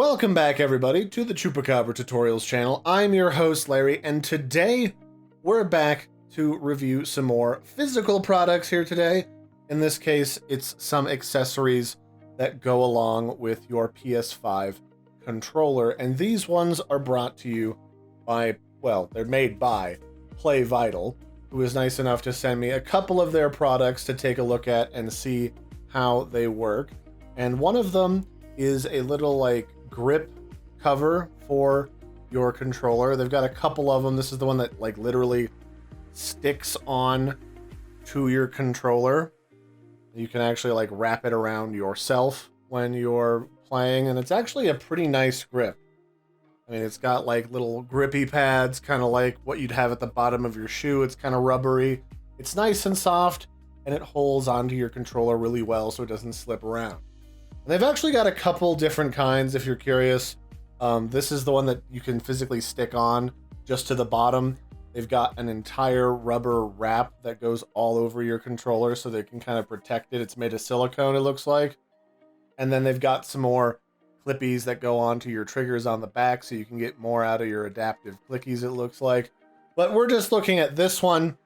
Welcome back, everybody, to the Chupacabra Tutorials channel. I'm your host, Larry, and today we're back to review some more physical products here today. In this case, it's some accessories that go along with your PS5 controller, and these ones are brought to you by, well, they're made by Playvital, who was nice enough to send me a couple of their products to take a look at and see how they work. And one of them is a little, like, grip cover for your controller. They've got a couple of them. This is the one that, like, literally sticks on to your controller. You can actually, like, wrap it around yourself when you're playing, and it's actually a pretty nice grip. I mean, it's got, like, little grippy pads, kind of like what you'd have at the bottom of your shoe. It's kind of rubbery. It's nice and soft, and it holds onto your controller really well so it doesn't slip around. And they've actually got a couple different kinds if you're curious. This is the one that you can physically stick on just to the bottom. They've got an entire rubber wrap that goes all over your controller so they can kind of protect it. It's made of silicone, it looks like. And then they've got some more clippies that go onto your triggers on the back so you can get more out of your adaptive clickies, it looks like. But we're just looking at this one,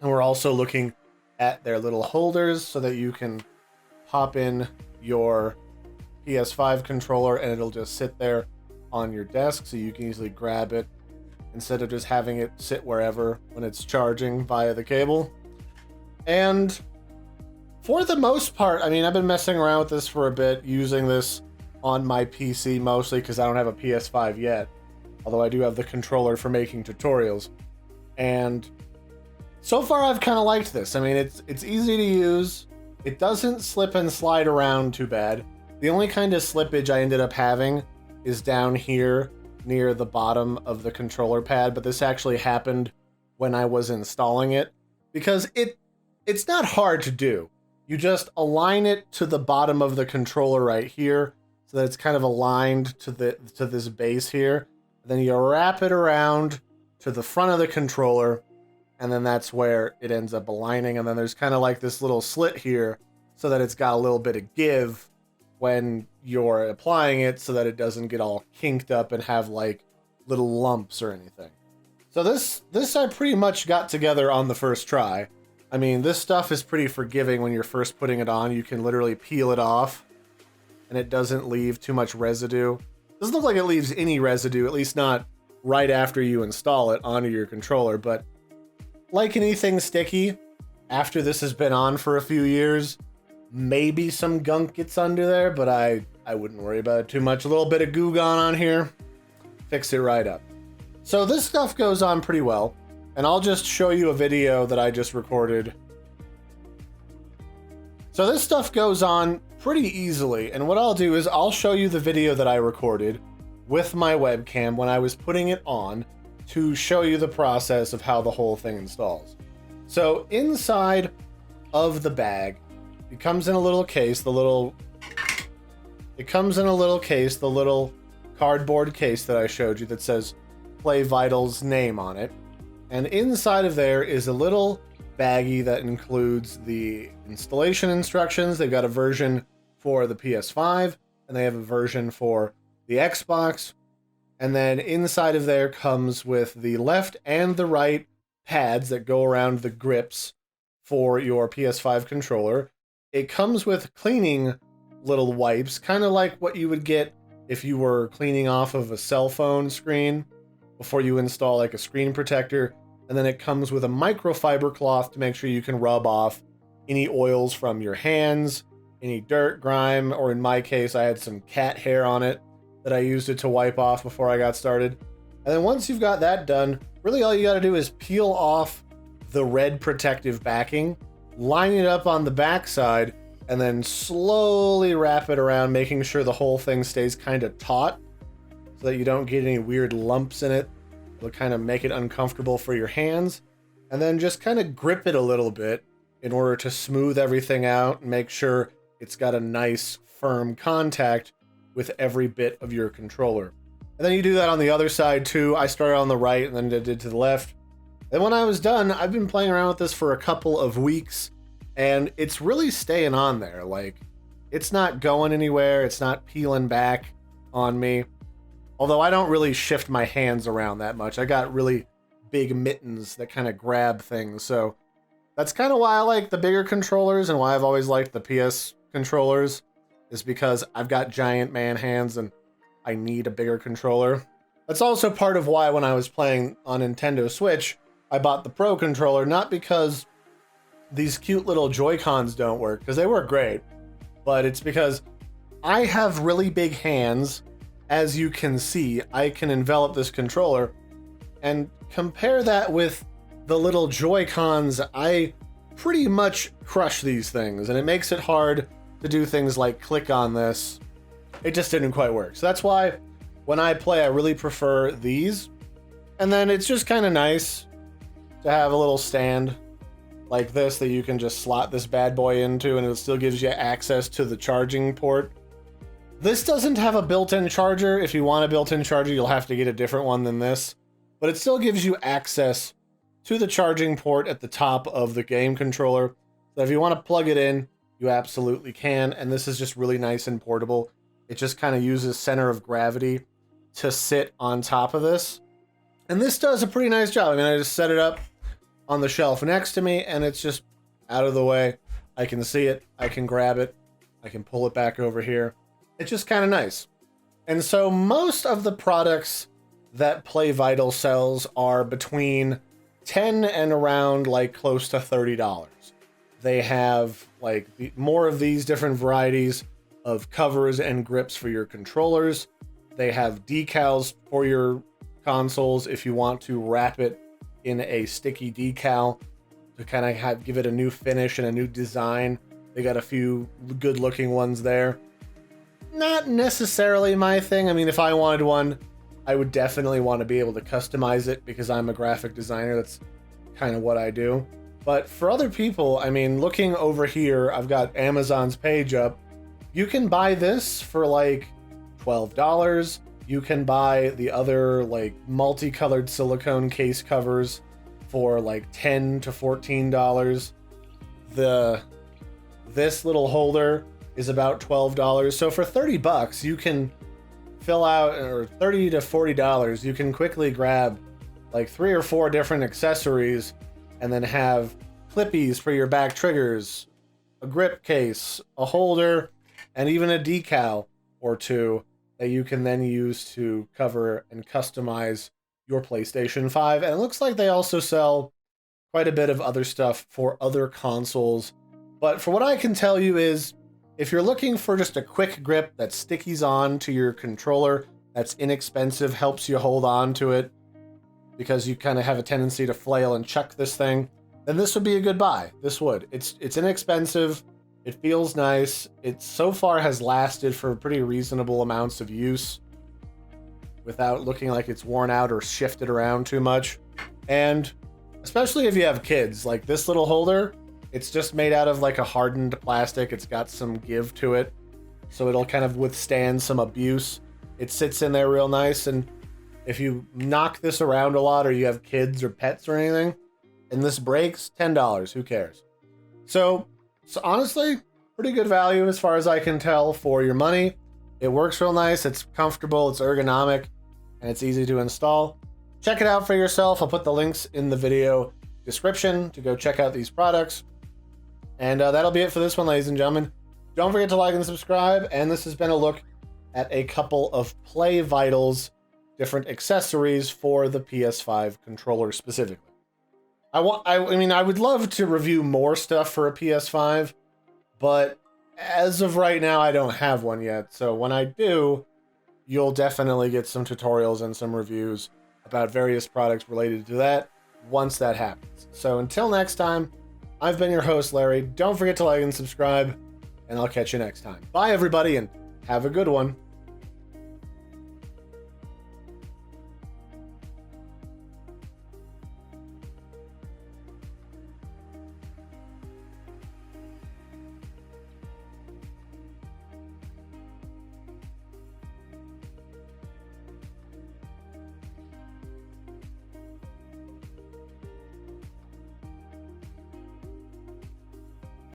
and we're also looking at their little holders so that you can pop in your PS5 controller and it'll just sit there on your desk so you can easily grab it instead of just having it sit wherever when it's charging via the cable. And for the most part, I mean, I've been messing around with this for a bit, using this on my PC mostly because I don't have a PS5 yet, although I do have the controller for making tutorials. And so far I've kind of liked this. I mean, it's easy to use. It doesn't slip and slide around too bad. The only kind of slippage I ended up having is down here near the bottom of the controller pad, but this actually happened when I was installing it because it's not hard to do. You just align it to the bottom of the controller right here so that it's kind of aligned to this base here. Then you wrap it around to the front of the controller, and then that's where it ends up aligning. And then there's kind of like this little slit here so that it's got a little bit of give when you're applying it so that it doesn't get all kinked up and have like little lumps or anything. So this I pretty much got together on the first try. I mean, this stuff is pretty forgiving when you're first putting it on. You can literally peel it off and it doesn't leave too much residue. Doesn't look like it leaves any residue, at least not right after you install it onto your controller, but like anything sticky, after this has been on for a few years, maybe some gunk gets under there, but I wouldn't worry about it too much. A little bit of Goo Gone on here, fix it right up. So this stuff goes on pretty well, and I'll just show you a video that I just recorded. So this stuff goes on pretty easily, and what I'll do is I'll show you the video that I recorded with my webcam when I was putting it on, to show you the process of how the whole thing installs. So inside of the bag, it comes in a little case, the little cardboard case that I showed you that says Playvital's name on it. And inside of there is a little baggie that includes the installation instructions. They've got a version for the PS5 and they have a version for the Xbox. And then inside of there comes with the left and the right pads that go around the grips for your PS5 controller. It comes with cleaning little wipes, kind of like what you would get if you were cleaning off of a cell phone screen before you install like a screen protector. And then it comes with a microfiber cloth to make sure you can rub off any oils from your hands, any dirt, grime, or in my case, I had some cat hair on it that I used it to wipe off before I got started. And then once you've got that done, really all you got to do is peel off the red protective backing, line it up on the back side, and then slowly wrap it around, making sure the whole thing stays kind of taut so that you don't get any weird lumps in it. It'll kind of make it uncomfortable for your hands. And then just kind of grip it a little bit in order to smooth everything out and make sure it's got a nice firm contact with every bit of your controller. And then you do that on the other side too. I started on the right and then did to the left. And when I was done, I've been playing around with this for a couple of weeks and it's really staying on there. Like, it's not going anywhere. It's not peeling back on me. Although I don't really shift my hands around that much. I got really big mittens that kind of grab things. So that's kind of why I like the bigger controllers and why I've always liked the PS controllers, is because I've got giant man hands and I need a bigger controller. That's also part of why when I was playing on Nintendo Switch, I bought the Pro controller, not because these cute little Joy-Cons don't work, because they work great, but it's because I have really big hands. As you can see, I can envelop this controller, and compare that with the little Joy-Cons, I pretty much crush these things, and it makes it hard to do things like click on this. It just didn't quite work. So that's why when I play, I really prefer these. And then it's just kind of nice to have a little stand like this that you can just slot this bad boy into, and it still gives you access to the charging port. This doesn't have a built-in charger. If you want a built-in charger, you'll have to get a different one than this, but it still gives you access to the charging port at the top of the game controller. So if you want to plug it in, you absolutely can, and this is just really nice and portable. It just kind of uses center of gravity to sit on top of this, and this does a pretty nice job. I mean, I just set it up on the shelf next to me, and it's just out of the way. I can see it, I can grab it, I can pull it back over here. It's just kind of nice. And so most of the products that Playvital sells are between $10 and around like close to $30. They have like more of these different varieties of covers and grips for your controllers. They have decals for your consoles if you want to wrap it in a sticky decal to kind of give it a new finish and a new design. They got a few good looking ones there. Not necessarily my thing. I mean, if I wanted one, I would definitely want to be able to customize it because I'm a graphic designer. That's kind of what I do. But for other people, I mean, looking over here, I've got Amazon's page up. You can buy this for like $12. You can buy the other like multicolored silicone case covers for like $10 to $14. This little holder is about $12. So for $30, you can fill out, or $30 to $40, you can quickly grab like 3 or 4 different accessories and then have clippies for your back triggers, a grip case, a holder, and even a decal or two that you can then use to cover and customize your PlayStation 5. And it looks like they also sell quite a bit of other stuff for other consoles. But for what I can tell you is, if you're looking for just a quick grip that stickies on to your controller, that's inexpensive, helps you hold on to it because you kind of have a tendency to flail and chuck this thing, then this would be a good buy. This would. It's inexpensive. It feels nice. It so far has lasted for pretty reasonable amounts of use without looking like it's worn out or shifted around too much. And especially if you have kids, like this little holder, it's just made out of like a hardened plastic. It's got some give to it, so it'll kind of withstand some abuse. It sits in there real nice, and if you knock this around a lot or you have kids or pets or anything, and this breaks, $10, who cares? So honestly, pretty good value as far as I can tell for your money. It works real nice, it's comfortable, it's ergonomic, and it's easy to install. Check it out for yourself. I'll put the links in the video description to go check out these products. And that'll be it for this one, ladies and gentlemen. Don't forget to like and subscribe. And this has been a look at a couple of Playvital's different accessories for the PS5 controller specifically. I mean, I would love to review more stuff for a PS5, but as of right now, I don't have one yet. So when I do, you'll definitely get some tutorials and some reviews about various products related to that once that happens. So until next time, I've been your host, Larry. Don't forget to like and subscribe, and I'll catch you next time. Bye, everybody, and have a good one.